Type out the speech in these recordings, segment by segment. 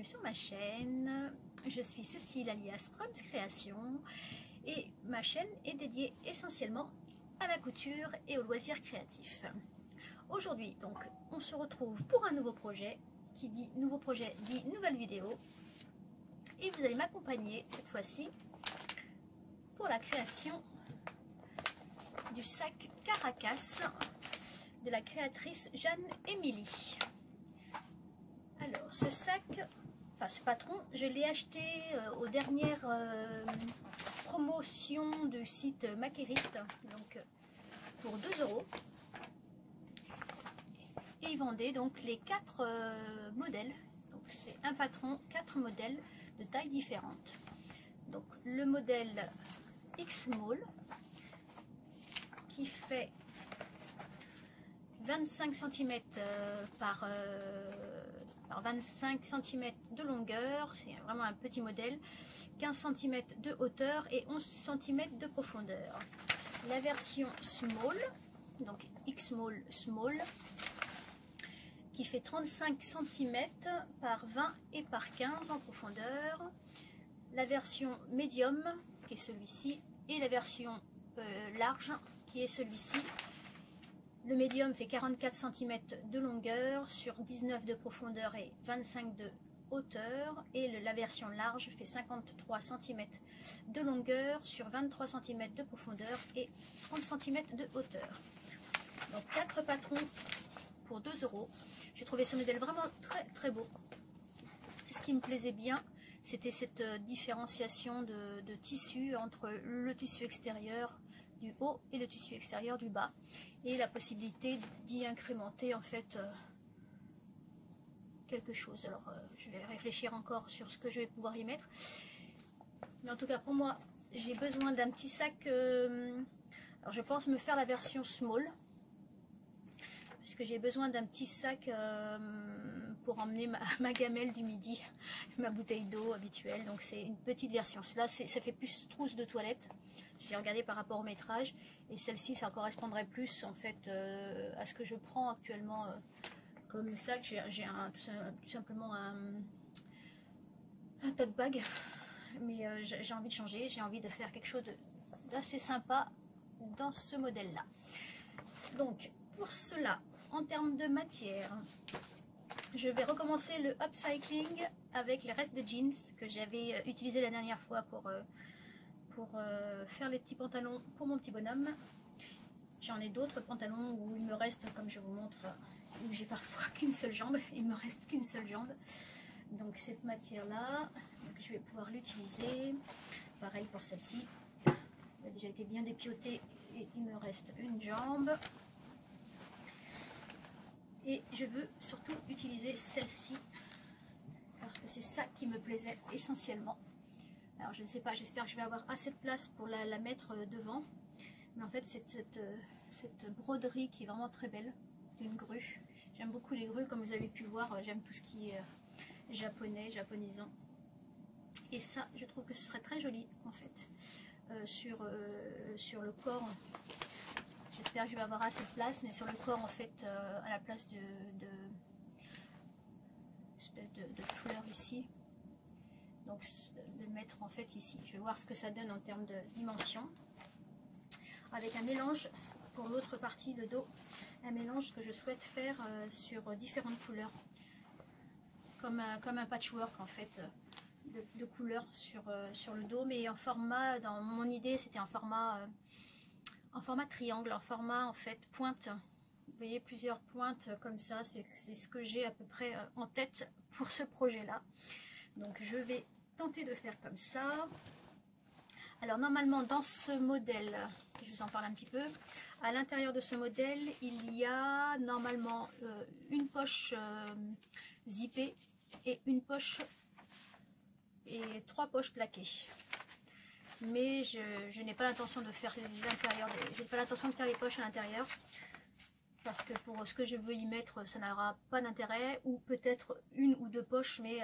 sur ma chaîne. Je suis Cécile alias Prums Création et ma chaîne est dédiée essentiellement à la couture et aux loisirs créatifs. Aujourd'hui donc on se retrouve pour un nouveau projet. Qui dit nouveau projet dit nouvelle vidéo, et vous allez m'accompagner cette fois-ci pour la création du sac Caracas de la créatrice Jeanne-Émilie. Alors ce sac, enfin ce patron, je l'ai acheté aux dernières promotions du site Maqueriste, donc pour 2 €. Et ils vendaient donc les 4 modèles. Donc c'est un patron, 4 modèles de tailles différentes. Donc le modèle X-Small qui fait 25 cm par 25 cm de longueur, c'est vraiment un petit modèle, 15 cm de hauteur et 11 cm de profondeur. La version Small, donc X-Small Small, qui fait 35 cm par 20 et par 15 en profondeur. La version Medium, qui est celui-ci, et la version large, qui est celui-ci. Le Medium fait 44 cm de longueur sur 19 de profondeur et 25 de hauteur. Et la version large fait 53 cm de longueur sur 23 cm de profondeur et 30 cm de hauteur. Donc 4 patrons pour 2 €. J'ai trouvé ce modèle vraiment très beau. Ce qui me plaisait bien, c'était cette différenciation de tissu entre le tissu extérieur du haut et le tissu extérieur du bas, et la possibilité d'y incrémenter en fait quelque chose. Alors je vais réfléchir encore sur ce que je vais pouvoir y mettre, mais en tout cas pour moi j'ai besoin d'un petit sac. Alors je pense me faire la version small, puisque j'ai besoin d'un petit sac pour emmener ma gamelle du midi, ma bouteille d'eau habituelle. Donc c'est une petite version. Celui-là, ça fait plus trousse de toilette. J'ai regardé par rapport au métrage, et celle-ci, ça correspondrait plus en fait à ce que je prends actuellement comme sac. J'ai tout simplement un tote bag, mais j'ai envie de changer. J'ai envie de faire quelque chose d'assez sympa dans ce modèle-là. Donc pour cela, en termes de matière, je vais recommencer le upcycling avec les restes de jeans que j'avais utilisé la dernière fois pour faire les petits pantalons pour mon petit bonhomme. J'en ai d'autres pantalons où il me reste, comme je vous montre, où j'ai parfois qu'une seule jambe, il me reste qu'une seule jambe. Donc cette matière-là, je vais pouvoir l'utiliser. Pareil pour celle-ci, elle a déjà été bien dépiotée et il me reste une jambe. Et je veux surtout utiliser celle-ci parce que c'est ça qui me plaisait essentiellement. Alors je ne sais pas, j'espère que je vais avoir assez de place pour la mettre devant. Mais en fait c'est cette broderie qui est vraiment très belle, d'une grue. J'aime beaucoup les grues, comme vous avez pu voir, j'aime tout ce qui est japonais, japonisant. Et ça, je trouve que ce serait très joli en fait sur le corps. J'espère que je vais avoir assez de place, mais sur le corps en fait, à la place de fleurs ici. Donc de le mettre en fait ici. Je vais voir ce que ça donne en termes de dimension. Avec un mélange pour l'autre partie, le dos, un mélange que je souhaite faire sur différentes couleurs. Comme un patchwork en fait, de couleurs sur le dos, mais en format, dans mon idée c'était en format triangle, en format en fait pointe. Vous voyez, plusieurs pointes comme ça, c'est ce que j'ai à peu près en tête pour ce projet là. Donc je vais tenter de faire comme ça. Alors normalement dans ce modèle, je vous en parle un petit peu, à l'intérieur de ce modèle il y a normalement une poche zippée et une poche et 3 poches plaquées. Mais je n'ai pas l'intention de faire l'intérieur, j'ai pas l'intention de faire les poches à l'intérieur, parce que pour ce que je veux y mettre, ça n'aura pas d'intérêt, ou peut-être 1 ou 2 poches, mais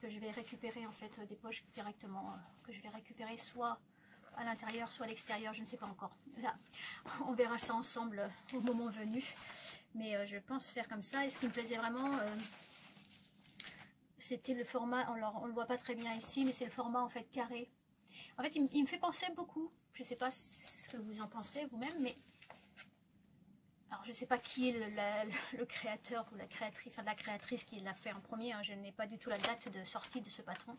que je vais récupérer en fait des poches directement, que je vais récupérer soit à l'intérieur, soit à l'extérieur, je ne sais pas encore. Là, on verra ça ensemble au moment venu, mais je pense faire comme ça. Et ce qui me plaisait vraiment, c'était le format, on le voit pas très bien ici, mais c'est le format en fait carré. En fait, il me fait penser beaucoup. Je sais pas ce que vous en pensez vous-même, mais alors je sais pas qui est le créateur ou la créatrice, enfin la créatrice qui l'a fait en premier. Hein, je n'ai pas du tout la date de sortie de ce patron,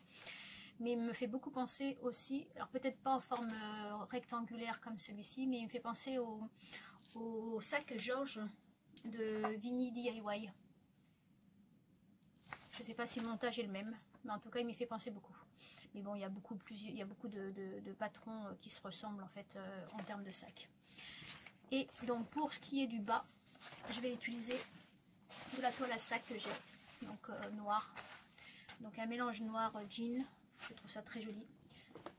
mais il me fait beaucoup penser aussi. Alors peut-être pas en forme rectangulaire comme celui-ci, mais il me fait penser au sac Georges de Vinny DIY. Je sais pas si le montage est le même, mais en tout cas il m'y fait penser beaucoup. Mais bon, il y a beaucoup de patrons qui se ressemblent en fait en termes de sac. Et donc pour ce qui est du bas, je vais utiliser de la toile à sac que j'ai, donc noir. Donc un mélange noir jean, je trouve ça très joli.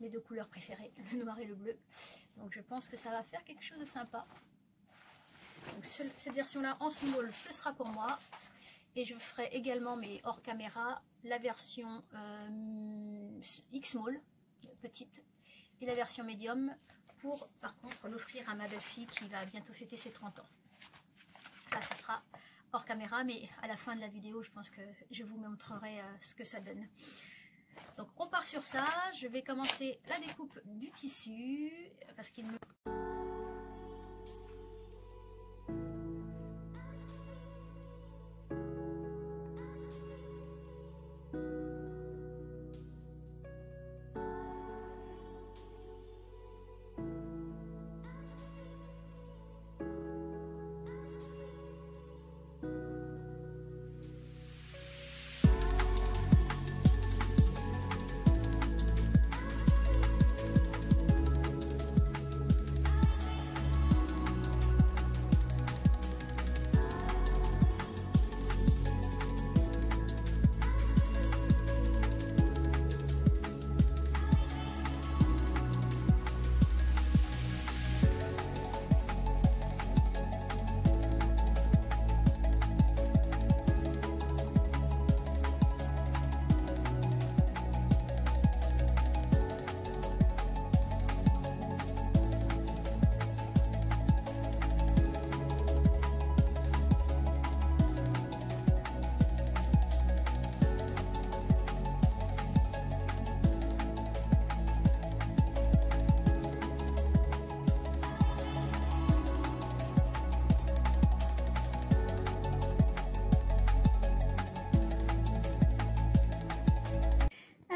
Mes deux couleurs préférées, le noir et le bleu. Donc je pense que ça va faire quelque chose de sympa. Donc cette version-là en small, ce sera pour moi. Et je ferai également, mais hors caméra, la version X-Small, petite, et la version médium, pour par contre l'offrir à ma belle-fille qui va bientôt fêter ses 30 ans. Là, ce sera hors caméra, mais à la fin de la vidéo, je pense que je vous montrerai ce que ça donne. Donc on part sur ça, je vais commencer la découpe du tissu, parce qu'il me...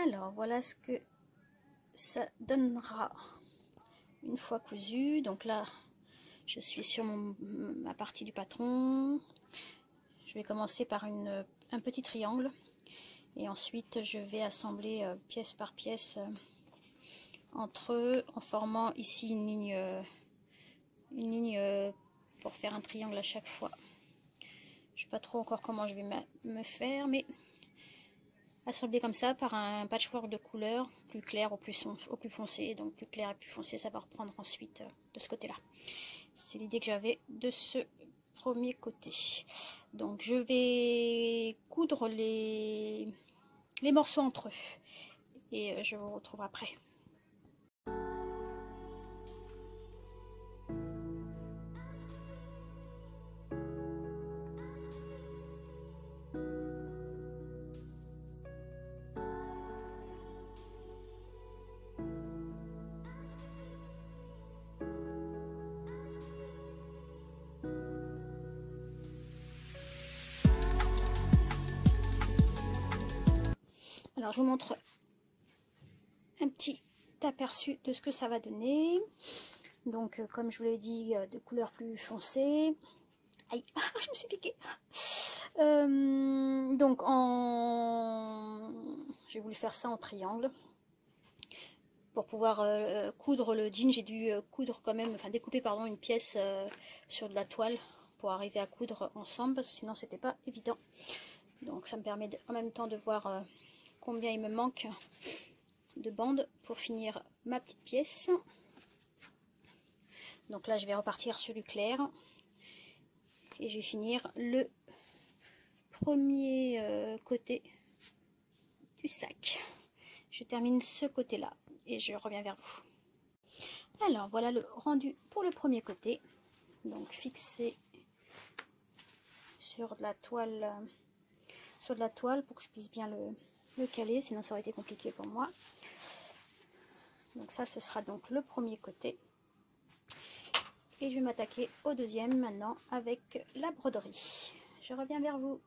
Alors voilà ce que ça donnera une fois cousu. Donc là je suis sur ma partie du patron. Je vais commencer par un petit triangle et ensuite je vais assembler pièce par pièce entre eux en formant ici une ligne pour faire un triangle à chaque fois. Je sais pas trop encore comment je vais me faire, mais assembler comme ça par un patchwork de couleurs plus clair au plus foncé. Donc plus clair et plus foncé, ça va reprendre ensuite de ce côté là. C'est l'idée que j'avais de ce premier côté. Donc je vais coudre les morceaux entre eux et je vous retrouve après. Alors je vous montre un petit aperçu de ce que ça va donner. Donc comme je vous l'ai dit, de couleurs plus foncées. Aïe, je me suis piquée. Donc j'ai voulu faire ça en triangle. Pour pouvoir coudre le jean, j'ai dû coudre quand même, enfin découper pardon, une pièce sur de la toile pour arriver à coudre ensemble, parce que sinon c'était pas évident. Donc ça me permet en même temps de voir combien il me manque de bandes pour finir ma petite pièce. Donc là je vais repartir sur du clair et je vais finir le premier côté du sac. Je termine ce côté là et je reviens vers vous. Alors voilà le rendu pour le premier côté, donc fixé sur de la toile sur de la toile pour que je puisse bien le caler, sinon ça aurait été compliqué pour moi. Donc ça, ce sera donc le premier côté. Et je vais m'attaquer au deuxième maintenant avec la broderie. Je reviens vers vous.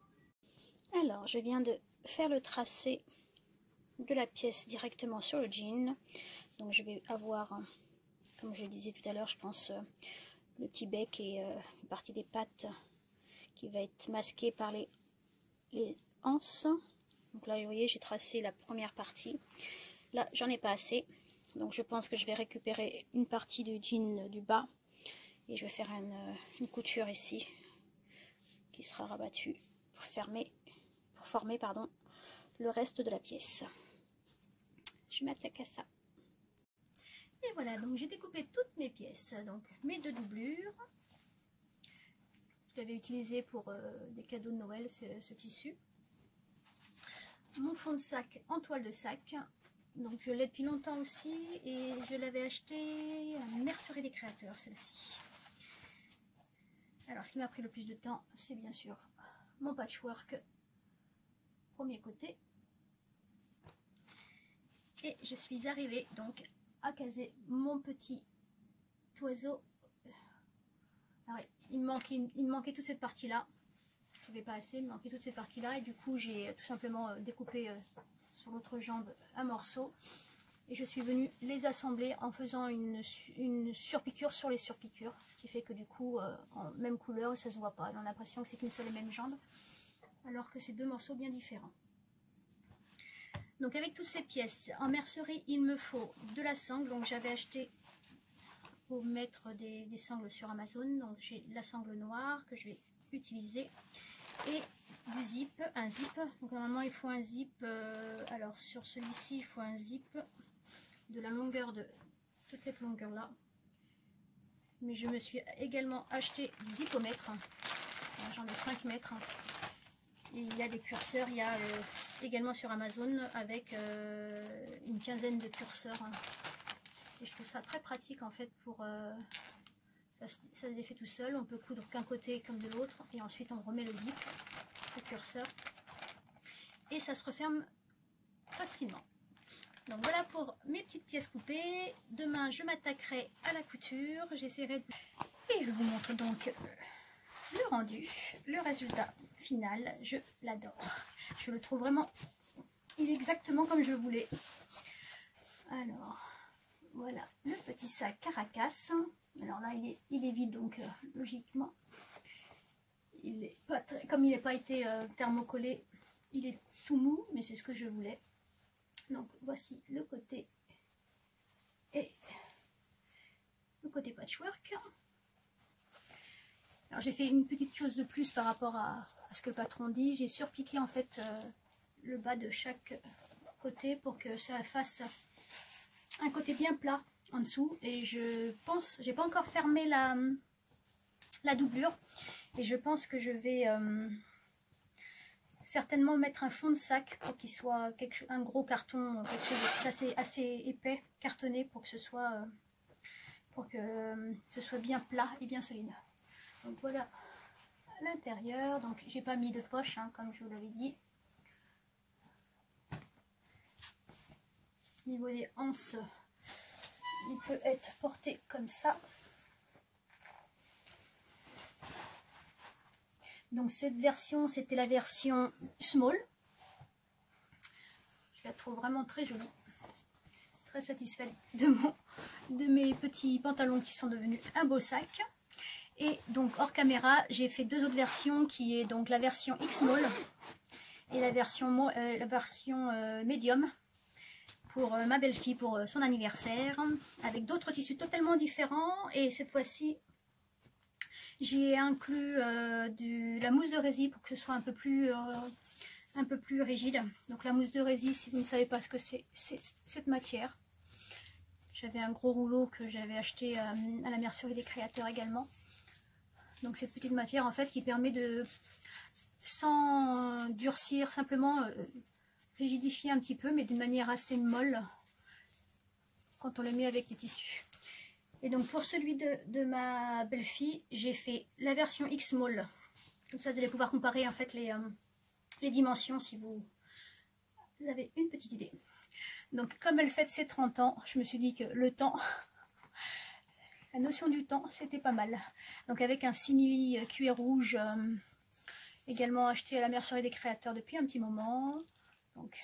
Alors, je viens de faire le tracé de la pièce directement sur le jean. Donc je vais avoir, comme je le disais tout à l'heure, je pense, le petit bec et une partie des pattes qui va être masquée par les anses. Donc là, vous voyez, j'ai tracé la première partie. Là, j'en ai pas assez. Donc je pense que je vais récupérer une partie du jean du bas. Et je vais faire une couture ici qui sera rabattue pour former le reste de la pièce. Je m'attaque à ça. Et voilà, donc j'ai découpé toutes mes pièces. Donc mes 2 doublures. Je l'avais utilisé pour des cadeaux de Noël, ce tissu. Mon fond de sac en toile de sac. Donc je l'ai depuis longtemps aussi et je l'avais acheté à la Mercerie des Créateurs, celle-ci. Alors ce qui m'a pris le plus de temps, c'est bien sûr mon patchwork, premier côté. Et je suis arrivée donc à caser mon petit oiseau. Alors, il me manquait toute cette partie-là. Je n'avais pas assez, il me manquait toute cette partie-là. Et du coup, j'ai tout simplement découpé sur l'autre jambe un morceau. Et je suis venue les assembler en faisant une surpiqûre sur les surpiqûres. Ce qui fait que du coup, en même couleur, ça ne se voit pas. On a l'impression que c'est qu'une seule et même jambe. Alors que c'est 2 morceaux bien différents. Donc avec toutes ces pièces, en mercerie, il me faut de la sangle. Donc j'avais acheté pour mettre des sangles sur Amazon. Donc j'ai la sangle noire que je vais utiliser. Et du zip, un zip. Donc normalement il faut un zip. Alors sur celui-ci, il faut un zip de la longueur de toute cette longueur là. Mais je me suis également acheté du zipomètre. J'en ai 5 mètres. Et il y a des curseurs, il y a également sur Amazon avec une quinzaine de curseurs. Et je trouve ça très pratique en fait pour... ça se défait tout seul, on peut coudre qu'un côté comme de l'autre. Et ensuite on remet le zip, le curseur. Et ça se referme facilement. Donc voilà pour mes petites pièces coupées. Demain je m'attaquerai à la couture. J'essaierai de... Et je vous montre donc le rendu, le résultat final. Je l'adore. Je le trouve vraiment... Il est exactement comme je le voulais. Alors, voilà le petit sac Caracas. Alors là, il est vide, donc logiquement, il est pas très... Comme il n'a pas été thermocollé, il est tout mou, mais c'est ce que je voulais. Donc voici le côté et le côté patchwork. Alors j'ai fait une petite chose de plus par rapport à ce que le patron dit. J'ai surpiqué en fait le bas de chaque côté pour que ça fasse un côté bien plat en dessous. Et je pense, j'ai pas encore fermé la doublure. Et je pense que je vais certainement mettre un fond de sac pour qu'il soit un gros carton, quelque chose assez épais, cartonné pour que ce soit bien plat et bien solide. Donc voilà l'intérieur. Donc j'ai pas mis de poche hein, comme je vous l'avais dit. Au niveau des anses, il peut être porté comme ça. Donc cette version, c'était la version small. Je la trouve vraiment très jolie. Très satisfaite de mes petits pantalons qui sont devenus un beau sac. Et donc hors caméra, j'ai fait 2 autres versions qui est donc la version X-Small et la version Medium pour ma belle-fille pour son anniversaire avec d'autres tissus totalement différents. Et cette fois-ci, j'ai inclus la mousse de résine pour que ce soit un peu plus rigide. Donc la mousse de résine, si vous ne savez pas ce que c'est cette matière. J'avais un gros rouleau que j'avais acheté à la Mercerie des Créateurs également. Donc cette petite matière en fait qui permet de, sans durcir, simplement rigidifier un petit peu, mais d'une manière assez molle quand on le met avec les tissus. Et donc pour celui de ma belle-fille, j'ai fait la version X-Small. Comme ça vous allez pouvoir comparer en fait les dimensions si vous avez une petite idée. Donc comme elle fête ses 30 ans, je me suis dit que le temps, la notion du temps, c'était pas mal. Donc avec un simili cuir rouge, également acheté à la mercerie des créateurs depuis un petit moment. Donc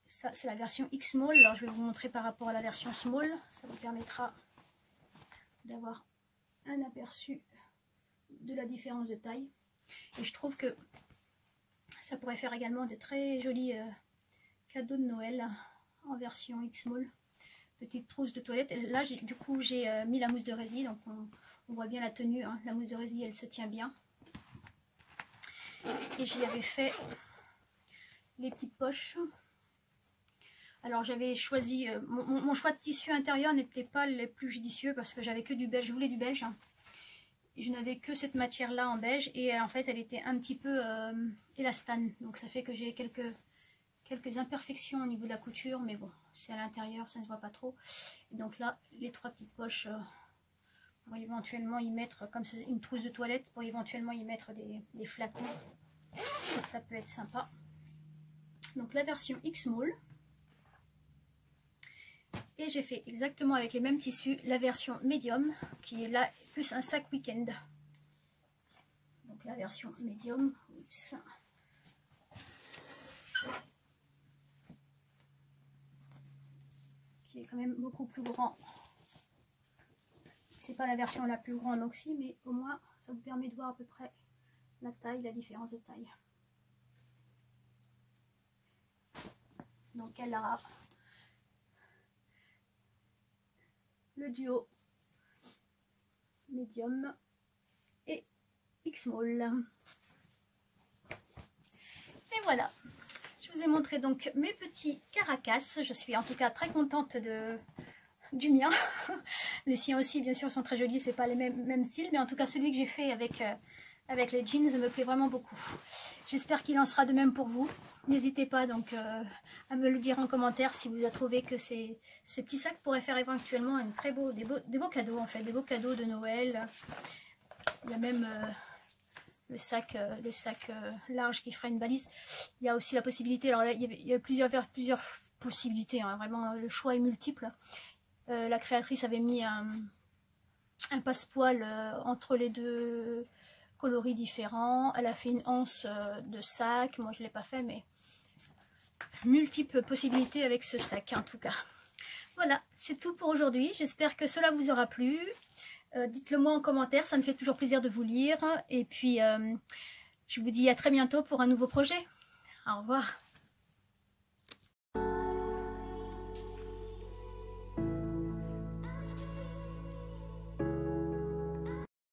ça c'est la version X-Small. Alors je vais vous montrer par rapport à la version Small. Ça vous permettra d'avoir un aperçu de la différence de taille. Et je trouve que ça pourrait faire également de très jolis cadeaux de Noël en version X-Small. Petite trousse de toilette. Et là, du coup, j'ai mis la mousse de résine. Donc, on voit bien la tenue. Hein. La mousse de résine, elle se tient bien. Et j'y avais fait les petites poches. Alors, j'avais choisi... mon choix de tissu intérieur n'était pas le plus judicieux parce que j'avais que du beige. Je voulais du beige. Hein. Je n'avais que cette matière-là en beige. Et en fait, elle était un petit peu élastane. Donc, ça fait que j'ai quelques imperfections au niveau de la couture, mais bon, c'est à l'intérieur, ça ne se voit pas trop. Et donc là, les 3 petites poches pour éventuellement y mettre, comme c'est une trousse de toilette, pour éventuellement y mettre des flacons. Ça peut être sympa. Donc la version X-Small. Et j'ai fait exactement avec les mêmes tissus la version Medium, qui est là, plus un sac week-end. Donc la version Medium. Oups. Qui est quand même beaucoup plus grand. C'est pas la version la plus grande aussi, mais au moins ça vous permet de voir à peu près la taille, la différence de taille. Donc elle a le duo Medium et X-Small. Et voilà. Je vous ai montré donc mes petits caracas. Je suis en tout cas très contente du mien. Les siens aussi, bien sûr, sont très jolis. C'est pas les mêmes styles, mais en tout cas, celui que j'ai fait avec les jeans me plaît vraiment beaucoup. J'espère qu'il en sera de même pour vous. N'hésitez pas donc à me le dire en commentaire si vous avez trouvé que ces petits sacs pourraient faire éventuellement des beaux cadeaux, en fait, des beaux cadeaux de Noël. Il y a même... le sac large qui ferait une valise. Il y a aussi la possibilité, alors là, il y a plusieurs possibilités, hein, vraiment le choix est multiple. La créatrice avait mis un passepoil entre les deux coloris différents. Elle a fait une anse de sac, moi je ne l'ai pas fait, mais multiples possibilités avec ce sac en tout cas. Voilà, c'est tout pour aujourd'hui. J'espère que cela vous aura plu. Dites-le moi en commentaire, ça me fait toujours plaisir de vous lire. Et puis, je vous dis à très bientôt pour un nouveau projet. Au revoir.